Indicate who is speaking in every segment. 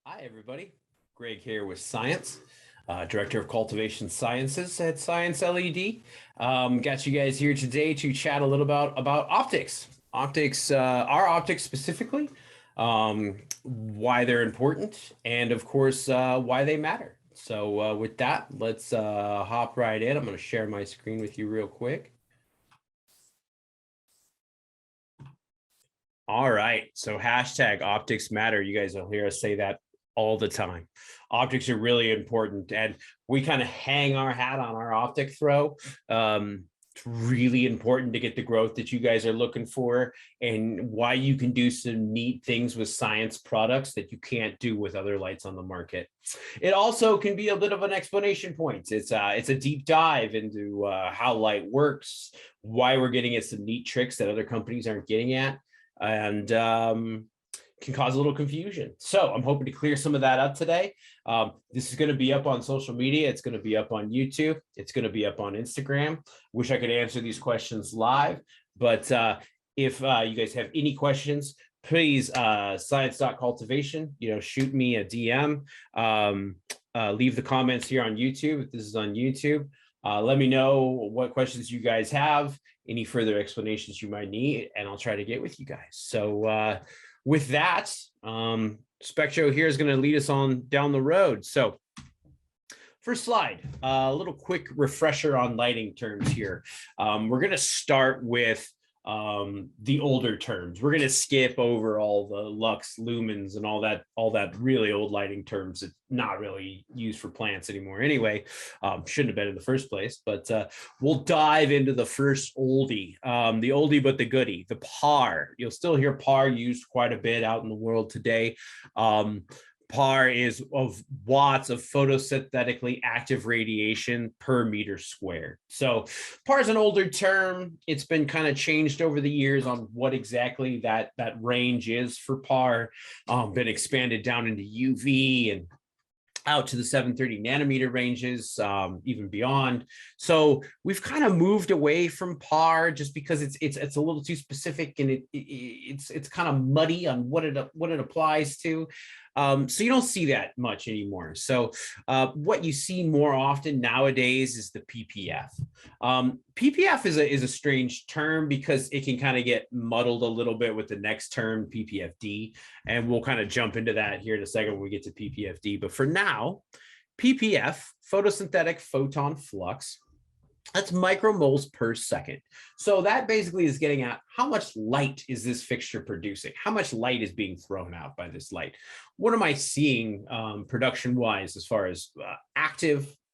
Speaker 1: Hi, everybody. Greg here with Scynce, Director of Cultivation Sciences at Science LED. Got you guys here today to chat a little about optics. Our optics specifically, why they're important, and of course, why they matter. So with that, let's hop right in. I'm going to share my screen with you real quick. All right. So hashtag optics matter. You guys will hear us say that all the time. Optics are really important, and we kind of hang our hat on our optic throw. It's really important to get the growth that you guys are looking for, and why you can do some neat things with Scynce products that you can't do with other lights on the market. It also can be a bit of an explanation point. It's a deep dive into how light works, why we're getting at some neat tricks that other companies aren't getting at, and can cause a little confusion. So I'm hoping to clear some of that up today. This is going to be up on social media. It's going to be up on YouTube. It's going to be up on Instagram. Wish I could answer these questions live, but if you guys have any questions, please science.cultivation, shoot me a DM. Leave the comments here on YouTube if this is on YouTube. Let me know what questions you guys have, any further explanations you might need, and I'll try to get with you guys. So with that, Spectro here is going to lead us on down the road. So first slide, a little quick refresher on lighting terms here. We're going to start with the older terms. We're going to skip over all the lux, lumens, and all that really old lighting terms that not really used for plants anymore anyway. Shouldn't have been in the first place, but we'll dive into the first oldie, the oldie but the goodie, the PAR. You'll still hear PAR used quite a bit out in the world today. PAR is of watts of photosynthetically active radiation per meter squared. So PAR is an older term. It's been kind of changed over the years on what exactly that range is for PAR. Been expanded down into UV and out to the 730 nanometer ranges, even beyond. So we've kind of moved away from PAR just because it's a little too specific, and it's kind of muddy on what it applies to. So you don't see that much anymore. So what you see more often nowadays is the PPF. PPF is a strange term because it can kind of get muddled a little bit with the next term, PPFD, and we'll kind of jump into that here in a second when we get to PPFD. But for now, PPF, photosynthetic photon flux, that's micromoles per second. So that basically is getting at how much light is this fixture producing? How much light is being thrown out by this light? What am I seeing production-wise as far as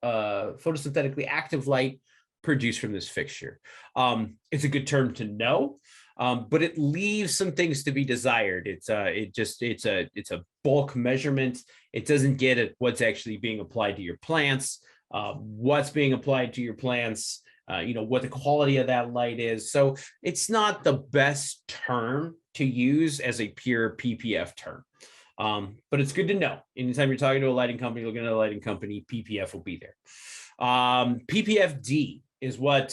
Speaker 1: photosynthetically active light produced from this fixture? It's a good term to know, but it leaves some things to be desired. It's a bulk measurement. It doesn't get at what's actually being applied to your plants, what's being applied to your plants, what the quality of that light is. So it's not the best term to use as a pure PPF term. But it's good to know. Anytime you're talking to a lighting company, looking at a lighting company, PPF will be there. PPFD is what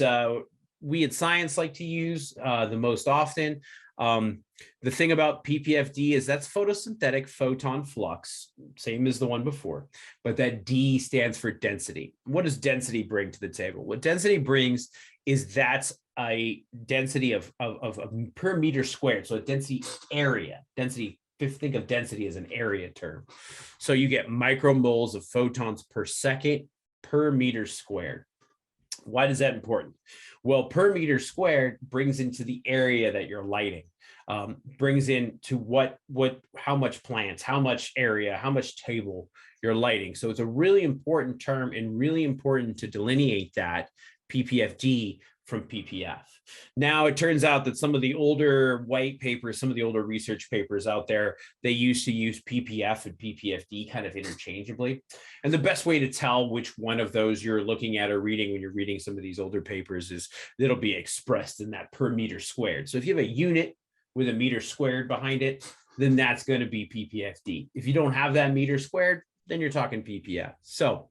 Speaker 1: we at Scynce like to use the most often. The thing about PPFD is that's photosynthetic photon flux, same as the one before, but that D stands for density. What does density bring to the table? What density brings is that's a density of per meter squared. So a density area, density, think of density as an area term. So you get micromoles of photons per second per meter squared. Why is that important? Well, per meter squared brings into the area that you're lighting, brings into how much plants, how much area, how much table you're lighting. So it's a really important term and really important to delineate that PPFD from PPF. Now, it turns out that some of the older white papers, some of the older research papers out there, they used to use PPF and PPFD kind of interchangeably. And the best way to tell which one of those you're looking at or reading when you're reading some of these older papers is it'll be expressed in that per meter squared. So if you have a unit with a meter squared behind it, then that's going to be PPFD. If you don't have that meter squared, then you're talking PPF. So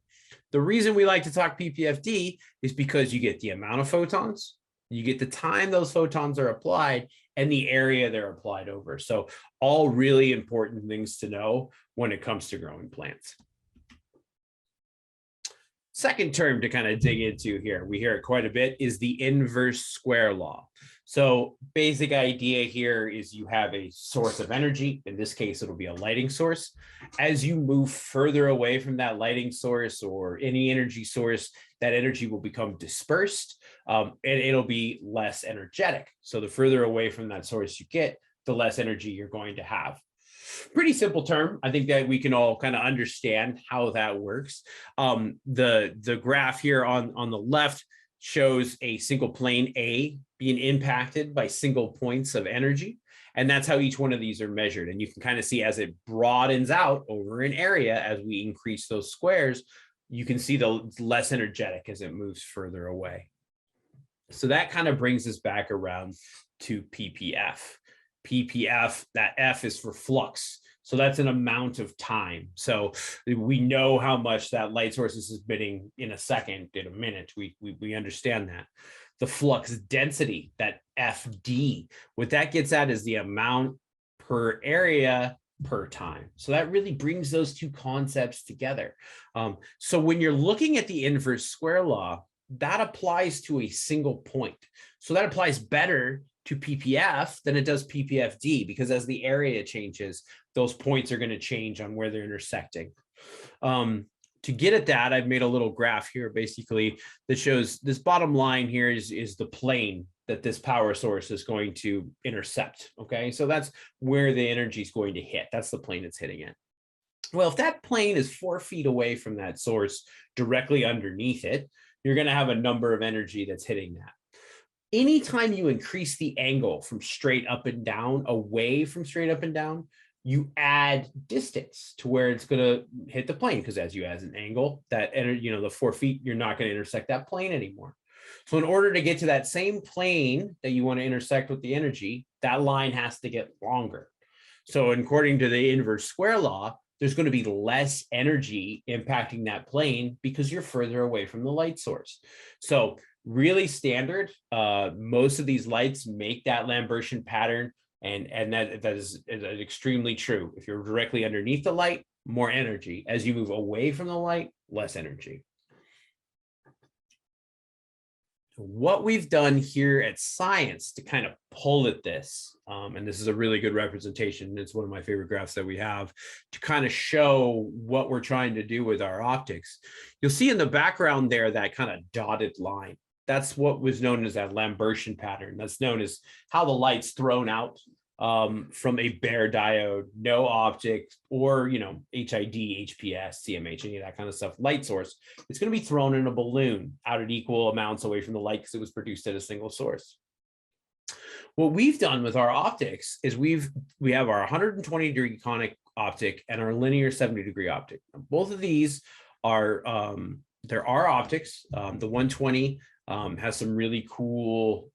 Speaker 1: the reason we like to talk PPFD is because you get the amount of photons, you get the time those photons are applied, and the area they're applied over. So all really important things to know when it comes to growing plants. Second term to kind of dig into here, we hear it quite a bit, is the inverse square law. So basic idea here is you have a source of energy. In this case, it'll be a lighting source. As you move further away from that lighting source or any energy source, that energy will become dispersed and it'll be less energetic. So the further away from that source you get, the less energy you're going to have. Pretty simple term. I think that we can all kind of understand how that works. The graph here on the left shows a single plane A being impacted by single points of energy. And that's how each one of these are measured. And you can kind of see as it broadens out over an area, as we increase those squares, you can see the less energetic as it moves further away. So that kind of brings us back around to PPF. PPF, that F is for flux. So that's an amount of time. So we know how much that light source is emitting in a second, in a minute. We understand that. The flux density, that FD, what that gets at is the amount per area per time. So that really brings those two concepts together. So when you're looking at the inverse square law, that applies to a single point. So that applies better to PPF than it does PPFD, because as the area changes, those points are going to change on where they're intersecting. To get at that, I've made a little graph here basically that shows this bottom line here is the plane that this power source is going to intercept. Okay, so that's where the energy is going to hit. That's the plane it's hitting it. Well, if that plane is 4 feet away from that source directly underneath it, you're going to have a number of energy that's hitting that. Anytime you increase the angle from straight up and down, away from straight up and down, you add distance to where it's going to hit the plane, because as you add an angle, that energy, the 4 feet, you're not going to intersect that plane anymore. So in order to get to that same plane that you want to intersect with the energy, that line has to get longer. So according to the inverse square law, there's going to be less energy impacting that plane because you're further away from the light source. So really standard, most of these lights make that Lambertian pattern, and that is extremely true. If you're directly underneath the light, more energy. As you move away from the light, less energy. What we've done here at Scynce to kind of pull at this, and this is a really good representation, it's one of my favorite graphs that we have, to kind of show what we're trying to do with our optics. You'll see in the background there that kind of dotted line. That's what was known as that Lambertian pattern. That's known as how the light's thrown out from a bare diode, no optic, or HID, HPS, CMH, any of that kind of stuff, light source. It's going to be thrown in a balloon out at equal amounts away from the light because it was produced at a single source. What we've done with our optics is we have our 120-degree conic optic and our linear 70-degree optic. Both of these are there are optics. The 120 has some really cool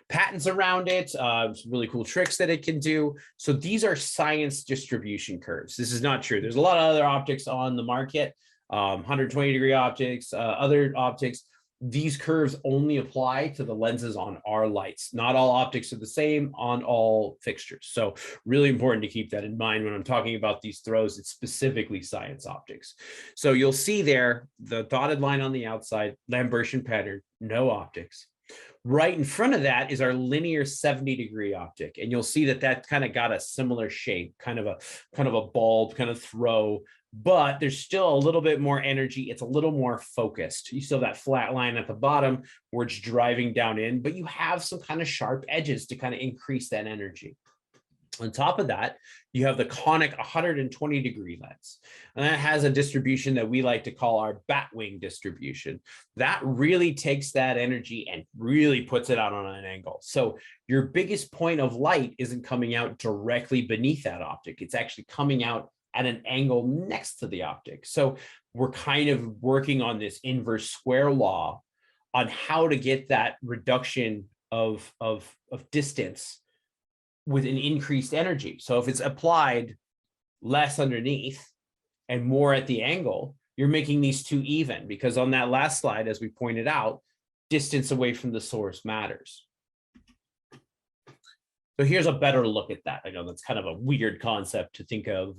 Speaker 1: patents around it, some really cool tricks that it can do. So these are Scynce distribution curves. This is not true. There's a lot of other optics on the market, 120-degree optics, other optics. These curves only apply to the lenses on our lights. Not all optics are the same on all fixtures. So really important to keep that in mind when I'm talking about these throws. It's specifically Scynce optics. So you'll see there, the dotted line on the outside, Lambertian pattern, no optics. Right in front of that is our linear 70-degree optic. And you'll see that that kind of got a similar shape, kind of a bulb, kind of throw, but there's still a little bit more energy. It's a little more focused. You still have that flat line at the bottom where it's driving down in, but you have some kind of sharp edges to kind of increase that energy. On top of that, you have the conic 120-degree lens, and that has a distribution that we like to call our batwing distribution. That really takes that energy and really puts it out on an angle. So your biggest point of light isn't coming out directly beneath that optic. It's actually coming out at an angle next to the optic. So we're kind of working on this inverse square law on how to get that reduction of distance with an increased energy. So if it's applied less underneath and more at the angle, you're making these two even, because on that last slide, as we pointed out, distance away from the source matters. So here's a better look at that. I know that's kind of a weird concept to think of.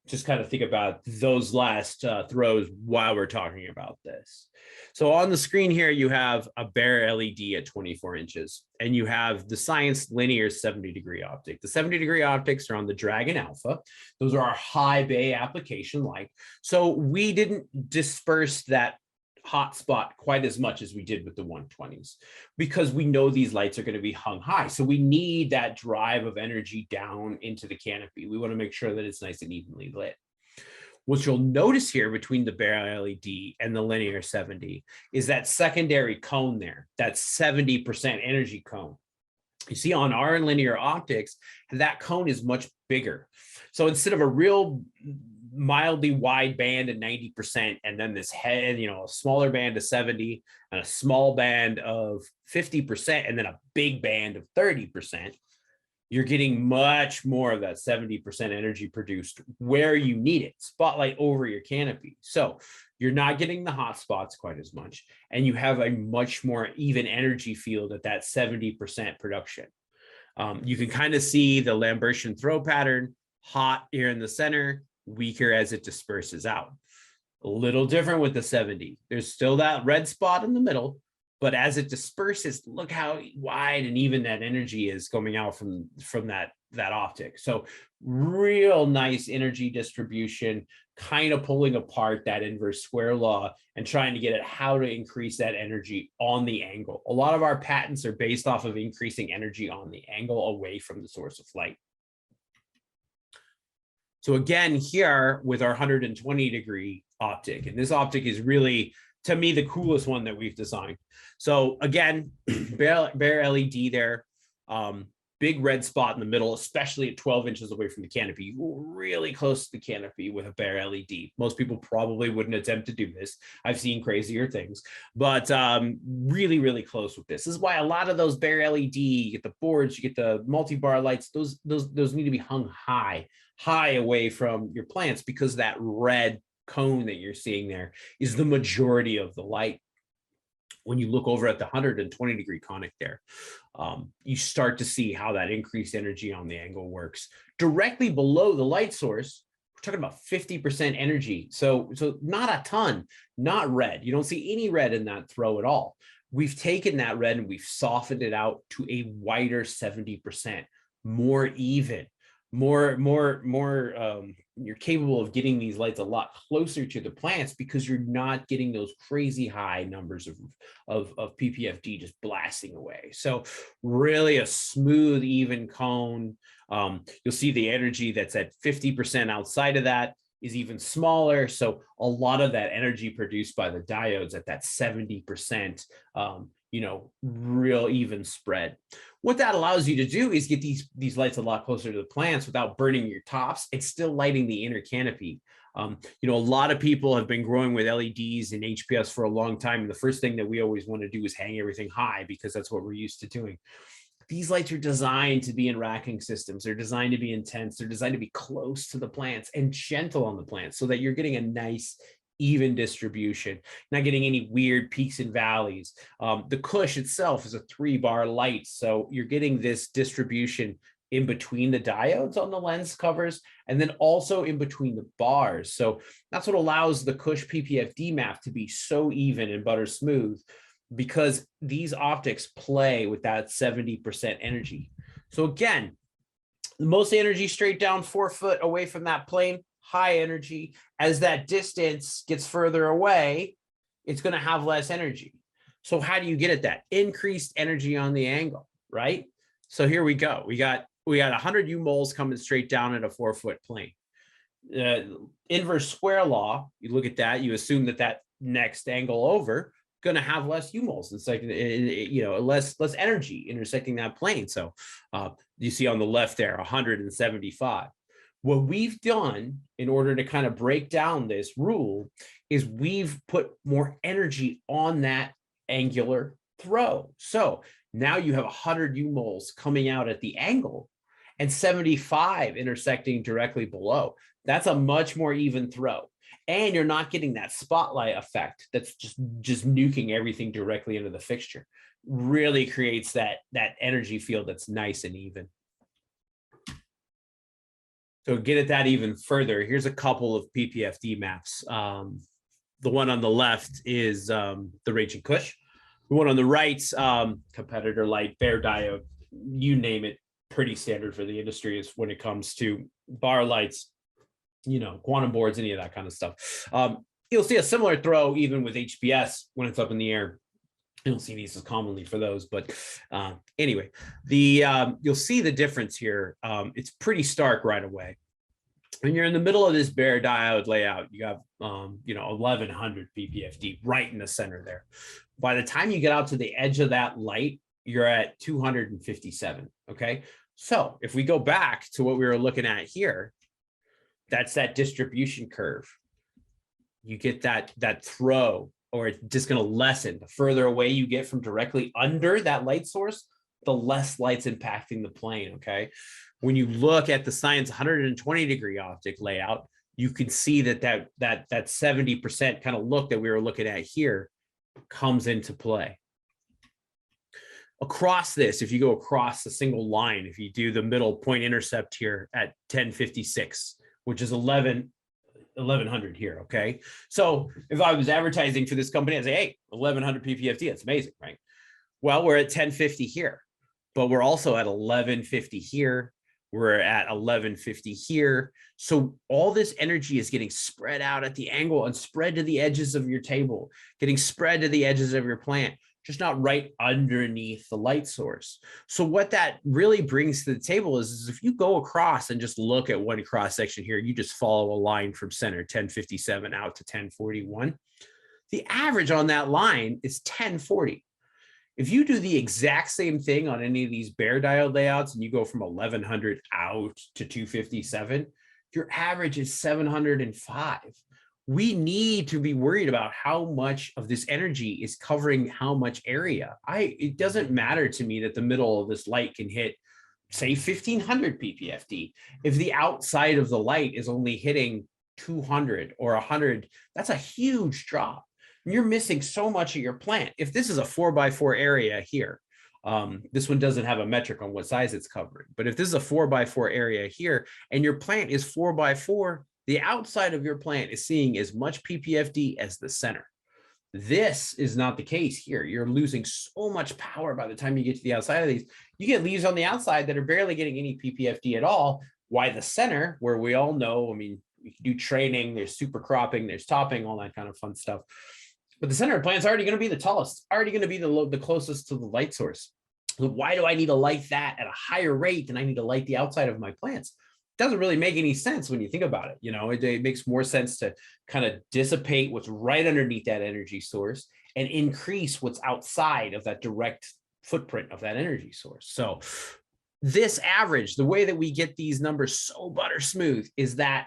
Speaker 1: Just kind of think about those last throws while we're talking about this. So on the screen here, you have a bare LED at 24 inches, and you have the Scynce linear 70-degree optic. The 70-degree optics are on the Dragon Alpha. Those are our high bay application light. So we didn't disperse that hotspot quite as much as we did with the 120s, because we know these lights are going to be hung high. So we need that drive of energy down into the canopy. We want to make sure that it's nice and evenly lit. What you'll notice here between the bare LED and the linear 70 is that secondary cone there, that 70% energy cone. You see on our linear optics, that cone is much bigger. So instead of a real mildly wide band at 90%, and then this head, a smaller band of 70 and a small band of 50%, and then a big band of 30%, you're getting much more of that 70% energy produced where you need it, spotlight over your canopy. So you're not getting the hot spots quite as much, and you have a much more even energy field at that 70% production. You can kind of see the Lambertian throw pattern, hot here in the center, weaker as it disperses out. A little different with the 70. There's still that red spot in the middle, but as it disperses, look how wide and even that energy is coming out from that optic. So real nice energy distribution, kind of pulling apart that inverse square law and trying to get at how to increase that energy on the angle. A lot of our patents are based off of increasing energy on the angle away from the source of light. So again, here with our 120-degree optic, and this optic is really, to me, the coolest one that we've designed. So again, bare LED there, big red spot in the middle, especially at 12 inches away from the canopy, really close to the canopy with a bare LED. Most people probably wouldn't attempt to do this. I've seen crazier things, but really, really close with this. This is why a lot of those bare LED, you get the boards, you get the multi-bar lights, those need to be hung high away from your plants, because that red cone that you're seeing there is the majority of the light. When you look over at the 120-degree conic there, you start to see how that increased energy on the angle works. Directly below the light source, we're talking about 50% energy. So not a ton, not red. You don't see any red in that throw at all. We've taken that red and we've softened it out to a whiter 70%, more even. You're capable of getting these lights a lot closer to the plants, because you're not getting those crazy high numbers of PPFD just blasting away. So really a smooth, even cone. You'll see the energy that's at 50% outside of that is even smaller. So a lot of that energy produced by the diodes at that 70%, real even spread. What that allows you to do is get these lights a lot closer to the plants without burning your tops. It's still lighting the inner canopy. A lot of people have been growing with LEDs and HPS for a long time. And the first thing that we always want to do is hang everything high, because that's what we're used to doing. These lights are designed to be in racking systems. They're designed to be intense. They're designed to be close to the plants and gentle on the plants, so that you're getting a nice, even distribution, not getting any weird peaks and valleys. The cush itself is a 3-bar light, so you're getting this distribution in between the diodes on the lens covers, and then also in between the bars. So that's what allows the cush PPFD map to be so even and butter smooth, because these optics play with that 70% energy. So again, the most energy straight down 4 foot away from that plane, high energy. As that distance gets further away, it's going to have less energy. So how do you get at that? Increased energy on the angle, right? So here we go. We got 100 U moles coming straight down at a 4 foot plane. Inverse square law, you look at that, you assume that next angle over going to have less U moles, it's like, less energy intersecting that plane. So you see on the left there, 175. What we've done in order to kind of break down this rule is we've put more energy on that angular throw. So now you have 100 U moles coming out at the angle and 75 intersecting directly below. That's a much more even throw. And you're not getting that spotlight effect that's just nuking everything directly into the fixture. Really creates that energy field that's nice and even. To get at that even further, here's a couple of PPFD maps. The one on the left is the Raging Kush. The one on the right, competitor light, bare diode, you name it, pretty standard for the industry is when it comes to bar lights, you know, quantum boards, any of that kind of stuff. You'll see a similar throw even with HPS when it's up in the air. You don't see these as commonly for those, but anyway, you'll see the difference here. It's pretty stark right away. When you're in the middle of this bare diode layout, you have, you know, 1100 PPFD right in the center there. By the time you get out to the edge of that light, you're at 257. Okay. So if we go back to what we were looking at here, that's that distribution curve. You get that throw, or it's just going to lessen. The further away you get from directly under that light source, the less light's impacting the plane. Okay. When you look at the Scynce 120-degree optic layout, you can see that 70% kind of look that we were looking at here comes into play. Across this, if you go across the single line, if you do the middle point intercept here at 1056, which is 1100 here, okay? So if I was advertising for this company, I'd say, hey, 1100 PPFD, that's amazing, right? Well, we're at 1050 here, but we're also at 1150 here. We're at 1150 here. So all this energy is getting spread out at the angle and spread to the edges of your table, getting spread to the edges of your plant, just not right underneath the light source. So what that really brings to the table is if you go across and just look at one cross section here, you just follow a line from center 1057 out to 1041. The average on that line is 1040. If you do the exact same thing on any of these bare diode layouts and you go from 1100 out to 257, your average is 705. We need to be worried about how much of this energy is covering how much area. It doesn't matter to me that the middle of this light can hit, say, 1500 PPFD. If the outside of the light is only hitting 200 or 100, that's a huge drop. You're missing so much of your plant. If this is a 4x4 area here, this one doesn't have a metric on what size it's covering, but if this is a 4x4 area here and your plant is 4x4, the outside of your plant is seeing as much PPFD as the center. This is not the case here. You're losing so much power by the time you get to the outside of these. You get leaves on the outside that are barely getting any PPFD at all. Why the center, where we all know, I mean, we can do training, there's super cropping, there's topping, all that kind of fun stuff. But the center of the plant is already going to be the tallest, already going to be the closest to the light source. So why do I need to light that at a higher rate than I need to light the outside of my plants? It doesn't really make any sense when you think about it. You know, it makes more sense to kind of dissipate what's right underneath that energy source and increase what's outside of that direct footprint of that energy source. So this average, the way that we get these numbers so butter smooth is that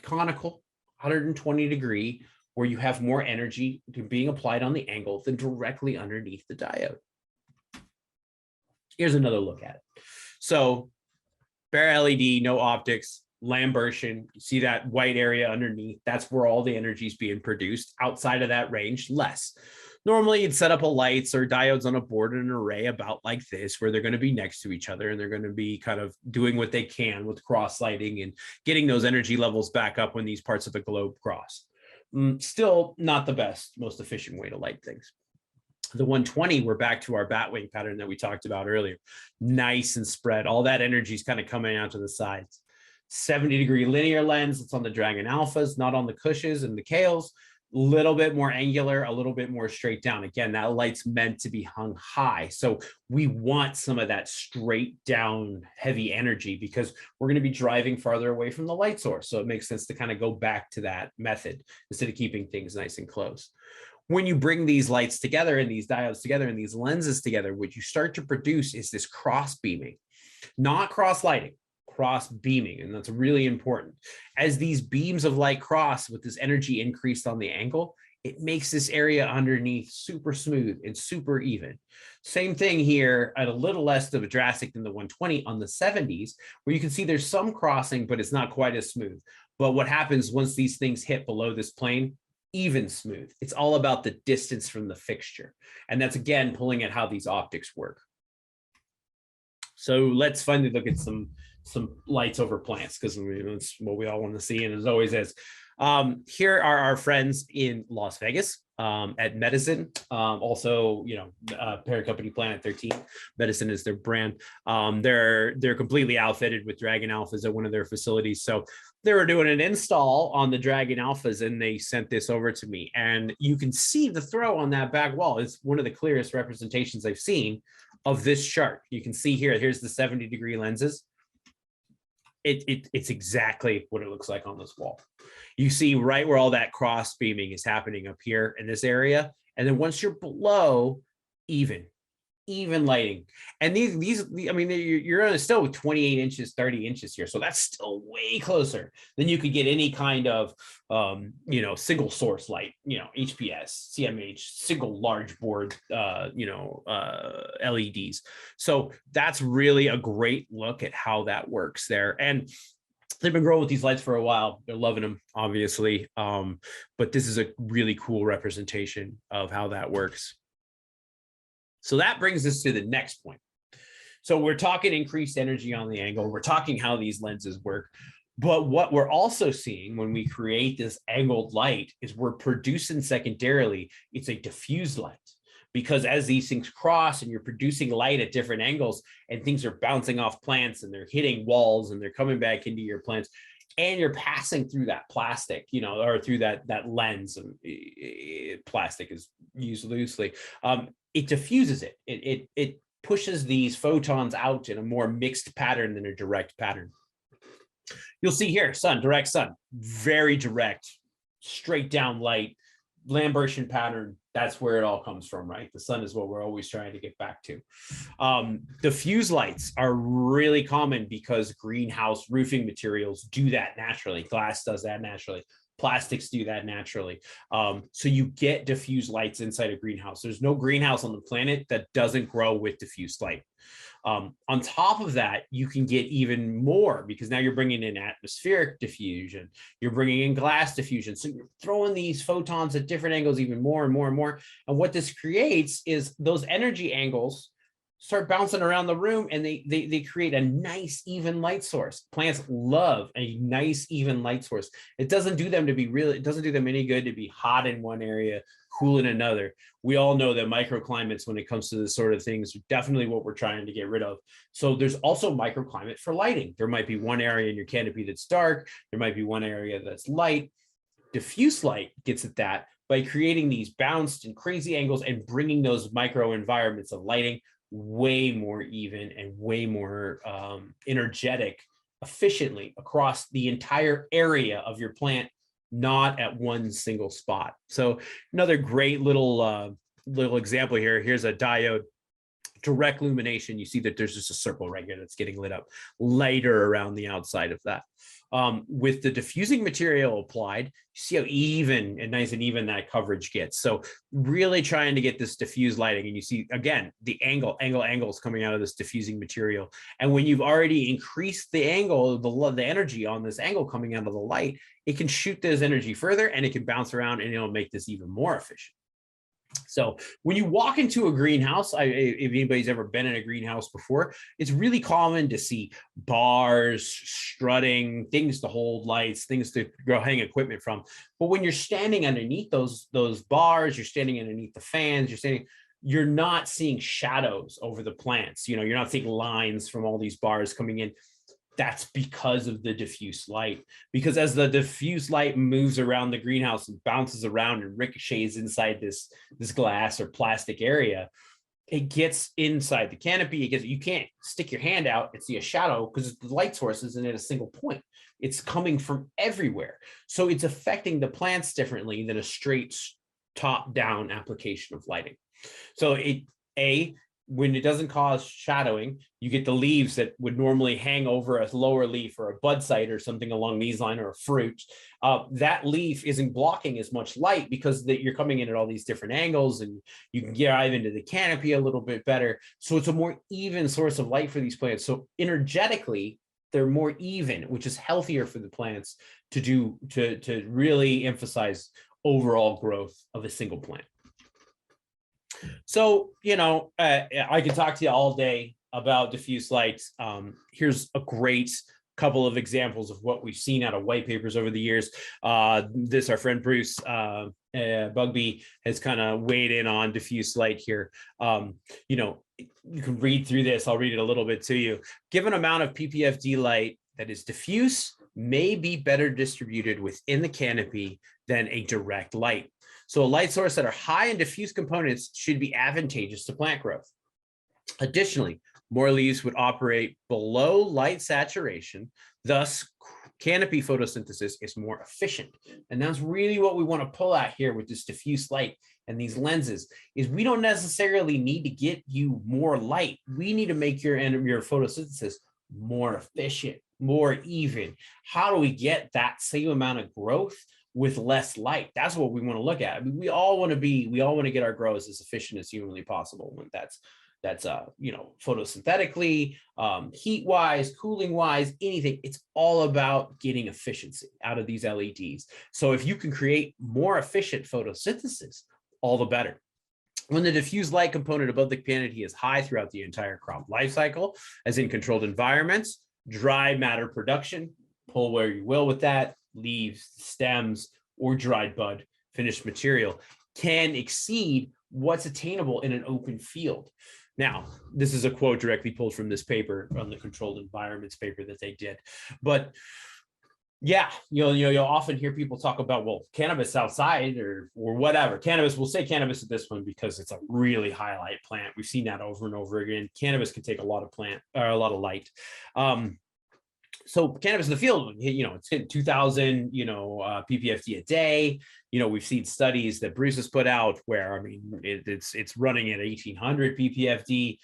Speaker 1: conical 120-degree where you have more energy being applied on the angle than directly underneath the diode. Here's another look at it. So bare LED, no optics, Lambertian, you see that white area underneath, that's where all the energy is being produced. Outside of that range, less. Normally you'd set up a lights or diodes on a board in an array about like this, where they're going to be next to each other and they're going to be kind of doing what they can with cross lighting and getting those energy levels back up when these parts of the globe cross. Still not the best, most efficient way to light things. The 120, we're back to our batwing pattern that we talked about earlier. Nice and spread. All that energy is kind of coming out to the sides. 70-degree linear lens. It's on the Dragon Alphas, not on the Kushes and the Kales. A little bit more angular, a little bit more straight down. Again, that light's meant to be hung high. So we want some of that straight down heavy energy because we're going to be driving farther away from the light source. So it makes sense to kind of go back to that method instead of keeping things nice and close. When you bring these lights together and these diodes together and these lenses together, what you start to produce is this cross beaming, not cross lighting, cross beaming. And that's really important. As these beams of light cross with this energy increased on the angle, it makes this area underneath super smooth and super even. Same thing here at a little less of a drastic than the 120 on the 70s, where you can see there's some crossing, but it's not quite as smooth. But what happens once these things hit below this plane? Even smooth. It's all about the distance from the fixture. And that's, again, pulling at how these optics work. So let's finally look at some some lights over plants, because it's what we all want to see, and as always is. Here are our friends in Las Vegas at Medicine. Also, parent company Planet 13. Medicine is their brand. They're completely outfitted with Dragon Alphas at one of their facilities. So they were doing an install on the Dragon Alphas, and they sent this over to me. And you can see the throw on that back wall. It's one of the clearest representations I've seen of this chart. You can see here's the 70-degree lenses. It's exactly what it looks like on this wall. You see right where all that cross beaming is happening up here in this area. And then once you're below, even lighting. And these I mean, you're still with 28 inches, 30 inches here. So that's still way closer than you could get any kind of, single source light, HPS, CMH, single large board, LEDs. So that's really a great look at how that works there. And they've been growing with these lights for a while. They're loving them, obviously. But this is a really cool representation of how that works. So that brings us to the next point. So we're talking increased energy on the angle. We're talking how these lenses work. But what we're also seeing when we create this angled light is we're producing secondarily, it's a diffused light. Because as these things cross and you're producing light at different angles and things are bouncing off plants and they're hitting walls and they're coming back into your plants, and you're passing through that plastic, or through that lens, and plastic is used loosely, it diffuses it. It pushes these photons out in a more mixed pattern than a direct pattern. You'll see here, direct sun, very direct, straight down light, Lambertian pattern. That's where it all comes from, right? The sun is what we're always trying to get back to. Diffuse lights are really common because greenhouse roofing materials do that naturally. Glass does that naturally. Plastics do that naturally. So you get diffused lights inside a greenhouse. There's no greenhouse on the planet that doesn't grow with diffused light. On top of that, you can get even more because now you're bringing in atmospheric diffusion, you're bringing in glass diffusion. So you're throwing these photons at different angles even more and more and more. And what this creates is those energy angles start bouncing around the room, and they create a nice even light source. Plants love a nice even light source. It doesn't do them any good to be hot in one area, cool in another. We all know that microclimates, when it comes to this sort of things, are definitely what we're trying to get rid of. So there's also microclimate for lighting. There might be one area in your canopy that's dark. There might be one area that's light. Diffuse light gets at that by creating these bounced and crazy angles and bringing those micro environments of lighting way more even and way more energetic efficiently across the entire area of your plant, not at one single spot. So another great little example here. Here's a diode, direct illumination. You see that there's just a circle right here that's getting lit up, lighter around the outside of that. With the diffusing material applied, you see how even and nice and even that coverage gets. So really trying to get this diffused lighting, and you see again the angles coming out of this diffusing material. And when you've already increased the angle, the energy on this angle coming out of the light, it can shoot this energy further and it can bounce around, and it'll make this even more efficient. So when you walk into a greenhouse, if anybody's ever been in a greenhouse before, it's really common to see bars, strutting, things to hold lights, things to hang equipment from. But when you're standing underneath those bars, you're standing underneath the fans, you're not seeing shadows over the plants. You're not seeing lines from all these bars coming in. That's because of the diffuse light. Because as the diffuse light moves around the greenhouse and bounces around and ricochets inside this glass or plastic area, it gets inside the canopy. You can't stick your hand out and see a shadow because the light source isn't at a single point. It's coming from everywhere. So it's affecting the plants differently than a straight top-down application of lighting. So when it doesn't cause shadowing, you get the leaves that would normally hang over a lower leaf or a bud site or something along these lines, or a fruit. That leaf isn't blocking as much light because you're coming in at all these different angles, and you can dive into the canopy a little bit better. So it's a more even source of light for these plants. So energetically, they're more even, which is healthier for the plants to really emphasize overall growth of a single plant. So, I could talk to you all day about diffuse lights, here's a great couple of examples of what we've seen out of white papers over the years. This, our friend Bruce Bugbee has kind of weighed in on diffuse light here. You know, you can read through this. I'll read it a little bit to you. Given amount of PPFD light that is diffuse may be better distributed within the canopy than a direct light. So a light source that are high in diffuse components should be advantageous to plant growth. Additionally, more leaves would operate below light saturation, thus canopy photosynthesis is more efficient. And that's really what we want to pull at here with this diffuse light and these lenses, is we don't necessarily need to get you more light. We need to make your photosynthesis more efficient, more even. How do we get that same amount of growth with less light? That's what we want to look at. I mean, we all want to get our growers as efficient as humanly possible. When that's you know, photosynthetically, heat wise, cooling wise, anything. It's all about getting efficiency out of these LEDs. So if you can create more efficient photosynthesis, all the better. When the diffuse light component above the canopy is high throughout the entire crop life cycle, as in controlled environments, dry matter production, pull where you will with that, leaves, stems, or dried bud, finished material, can exceed what's attainable in an open field. Now, this is a quote directly pulled from this paper, on the controlled environments paper that they did. But yeah, you'll often hear people talk about, well, cannabis outside or whatever. Cannabis, we'll say cannabis at this one because it's a really high light plant. We've seen that over and over again. Cannabis can take a lot of light. So cannabis in the field, you know, it's getting 2,000, PPFD a day. You know, we've seen studies that Bruce has put out where, I mean, it's running at 1,800 PPFD.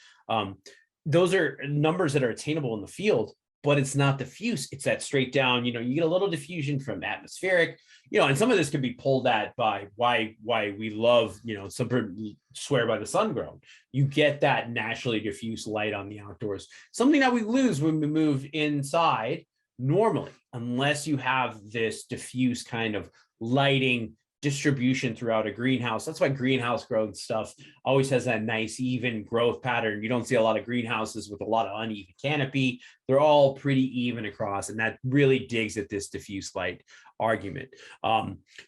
Speaker 1: Those are numbers that are attainable in the field, but it's not diffuse. It's that straight down, you get a little diffusion from atmospheric, and some of this can be pulled at by why we love, some swear by the sun grown. You get that naturally diffuse light on the outdoors, something that we lose when we move inside normally, unless you have this diffuse kind of lighting distribution throughout a greenhouse. That's why greenhouse grown stuff always has that nice even growth pattern. You don't see a lot of greenhouses with a lot of uneven canopy. They're all pretty even across, and that really digs at this diffuse light argument.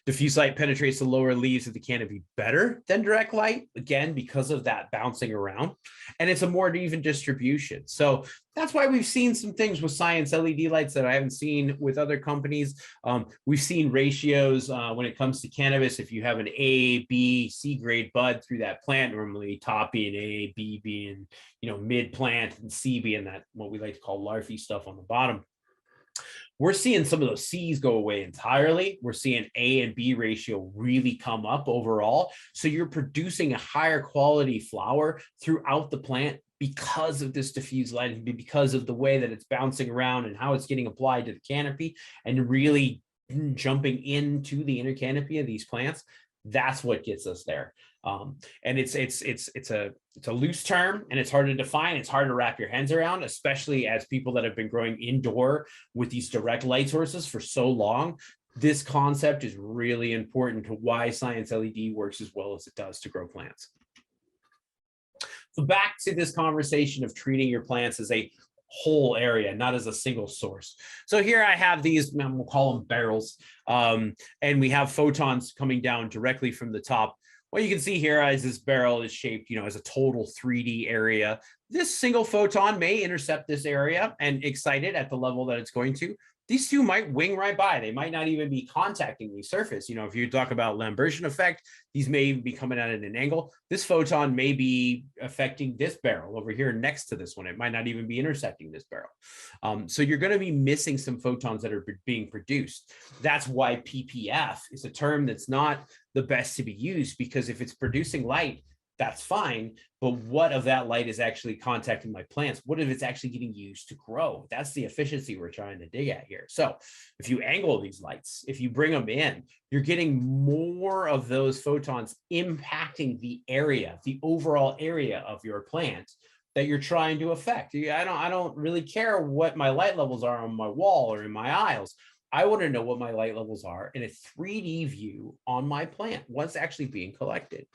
Speaker 1: Diffuse light penetrates the lower leaves of the canopy better than direct light, again, because of that bouncing around, and it's a more even distribution. So that's why we've seen some things with Scynce LED lights that I haven't seen with other companies. We've seen ratios when it comes to cannabis. If you have an A, B, C grade bud through that plant, normally top being A, B being, mid plant, and C being that what we like to call larvae stuff on the bottom. We're seeing some of those C's go away entirely. We're seeing A and B ratio really come up overall. So you're producing a higher quality flower throughout the plant because of this diffuse light, because of the way that it's bouncing around and how it's getting applied to the canopy and really jumping into the inner canopy of these plants. That's what gets us there. And it's a loose term, and it's hard to define. It's hard to wrap your hands around, especially as people that have been growing indoor with these direct light sources for so long. This concept is really important to why Scynce LED works as well as it does to grow plants. So back to this conversation of treating your plants as a whole area, not as a single source. So here I have these, we'll call them barrels, and we have photons coming down directly from the top. What you can see here is this barrel is shaped, as a total 3D area. This single photon may intercept this area and excite it at the level that it's going to. These two might wing right by. They might not even be contacting the surface. If you talk about Lambertian effect, these may be coming out at an angle. This photon may be affecting this barrel over here next to this one. It might not even be intersecting this barrel. So you're going to be missing some photons that are being produced. That's why PPF is a term that's not the best to be used, because if it's producing light, that's fine. But what of that light is actually contacting my plants? What if it's actually getting used to grow? That's the efficiency we're trying to dig at here. So if you angle these lights, if you bring them in, you're getting more of those photons impacting the area, the overall area of your plant that you're trying to affect. I don't really care what my light levels are on my wall or in my aisles. I want to know what my light levels are in a 3D view on my plant, what's actually being collected.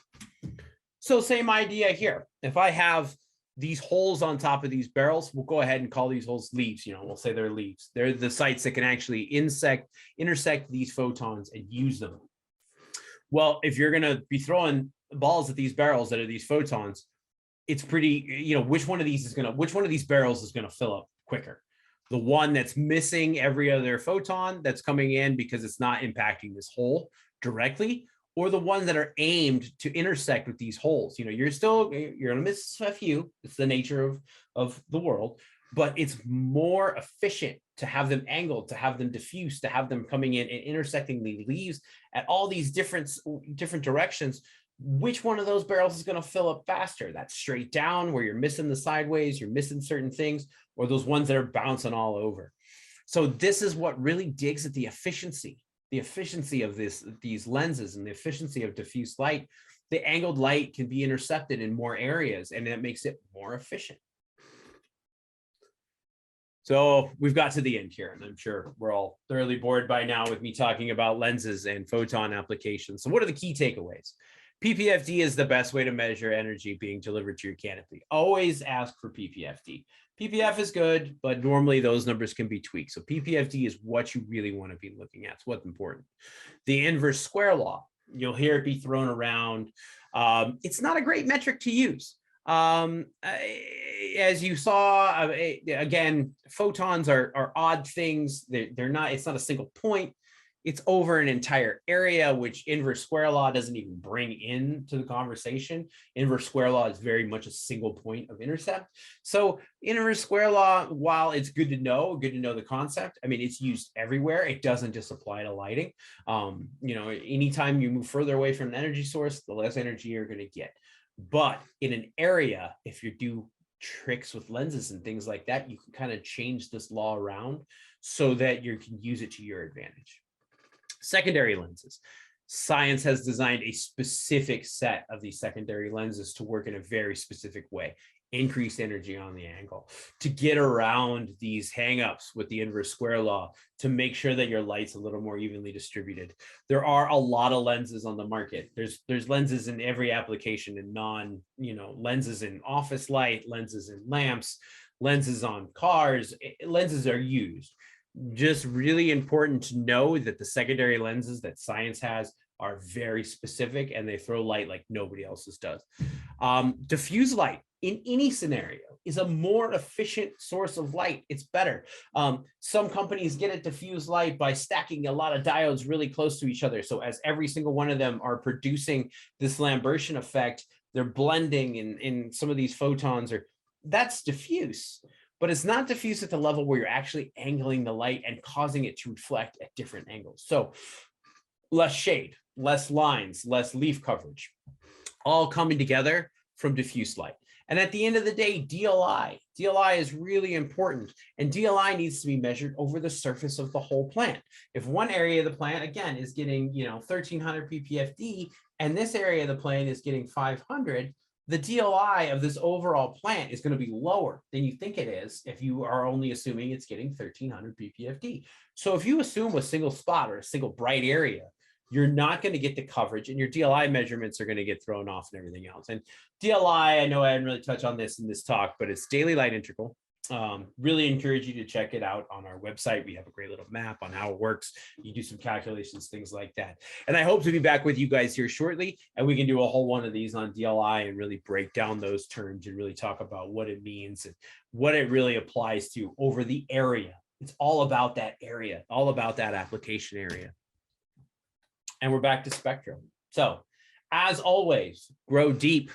Speaker 1: So same idea here. If I have these holes on top of these barrels, we'll go ahead and call these holes leaves. We'll say they're leaves. They're the sites that can actually intersect these photons and use them. Well, if you're going to be throwing balls at these barrels that are these photons, it's pretty, which one of these barrels is going to fill up quicker? The one that's missing every other photon that's coming in because it's not impacting this hole directly, or the ones that are aimed to intersect with these holes. You're going to miss a few. It's the nature of the world, but it's more efficient to have them angled, to have them diffused, to have them coming in and intersecting the leaves at all these different directions. Which one of those barrels is going to fill up faster? That's straight down where you're missing the sideways, you're missing certain things, or those ones that are bouncing all over. So this is what really digs at the efficiency of these lenses and the efficiency of diffuse light. The angled light can be intercepted in more areas, and that makes it more efficient. So we've got to the end here, and I'm sure we're all thoroughly bored by now with me talking about lenses and photon applications. So what are the key takeaways? PPFD is the best way to measure energy being delivered to your canopy. Always ask for PPFD. PPF is good, but normally those numbers can be tweaked. So PPFD is what you really want to be looking at. It's what's important. The inverse square law, you'll hear it be thrown around. It's not a great metric to use. As you saw, again, photons are odd things. They're not, it's not a single point. It's over an entire area, which inverse square law doesn't even bring into the conversation. Inverse square law is very much a single point of intercept. So inverse square law, while it's good to know the concept, I mean, it's used everywhere. It doesn't just apply to lighting. Anytime you move further away from an energy source, the less energy you're going to get. But in an area, if you do tricks with lenses and things like that, you can kind of change this law around so that you can use it to your advantage. Secondary lenses. Scynce has designed a specific set of these secondary lenses to work in a very specific way. Increase energy on the angle to get around these hangups with the inverse square law, to make sure that your light's a little more evenly distributed. There are a lot of lenses on the market. There's lenses in every application, and lenses in office light, lenses in lamps, lenses on cars. Lenses are used. Just really important to know that the secondary lenses that Scynce has are very specific, and they throw light like nobody else's does. Diffuse light in any scenario is a more efficient source of light. It's better. Some companies get at diffuse light by stacking a lot of diodes really close to each other. So as every single one of them are producing this Lambertian effect, they're blending in some of these photons, that's diffuse. But it's not diffuse at the level where you're actually angling the light and causing it to reflect at different angles. So less shade, less lines, less leaf coverage, all coming together from diffuse light. And at the end of the day, DLI is really important, and DLI needs to be measured over the surface of the whole plant. If one area of the plant, again, is getting 1300 ppfd, and this area of the plant is getting 500, the DLI of this overall plant is going to be lower than you think it is if you are only assuming it's getting 1300 ppfd. So if you assume a single spot or a single bright area, you're not going to get the coverage, and your DLI measurements are going to get thrown off and everything else. And DLI, I know I didn't really touch on this in this talk, but it's daily light integral. Really encourage you to check it out on our website. We have a great little map on how it works. You do some calculations, things like that. And I hope to be back with you guys here shortly, and we can do a whole one of these on DLI and really break down those terms and really talk about what it means and what it really applies to over the area. It's all about that area, all about that application area. And we're back to spectrum. So as always, grow deep,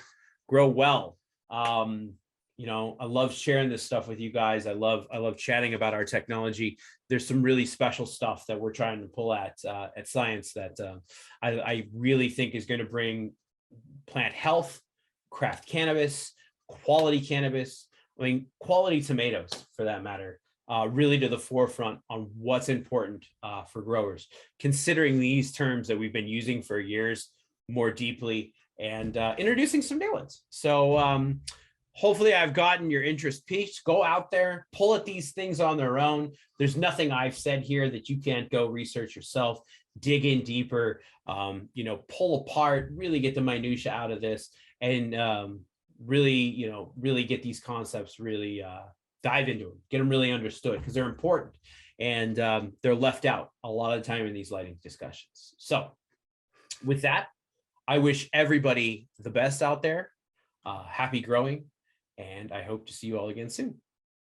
Speaker 1: grow well. I love sharing this stuff with you guys. I love chatting about our technology. There's some really special stuff that we're trying to pull at Scynce that I really think is going to bring plant health, craft cannabis, quality tomatoes for that matter, really to the forefront on what's important for growers, considering these terms that we've been using for years more deeply, and introducing some new ones. So hopefully I've gotten your interest piqued. Go out there, pull at these things on their own. There's nothing I've said here that you can't go research yourself, dig in deeper, pull apart, really get the minutia out of this, and really, you know, really get these concepts, really dive into them, get them really understood, because they're important, and they're left out a lot of the time in these lighting discussions. So with that, I wish everybody the best out there, happy growing, and I hope to see you all again soon.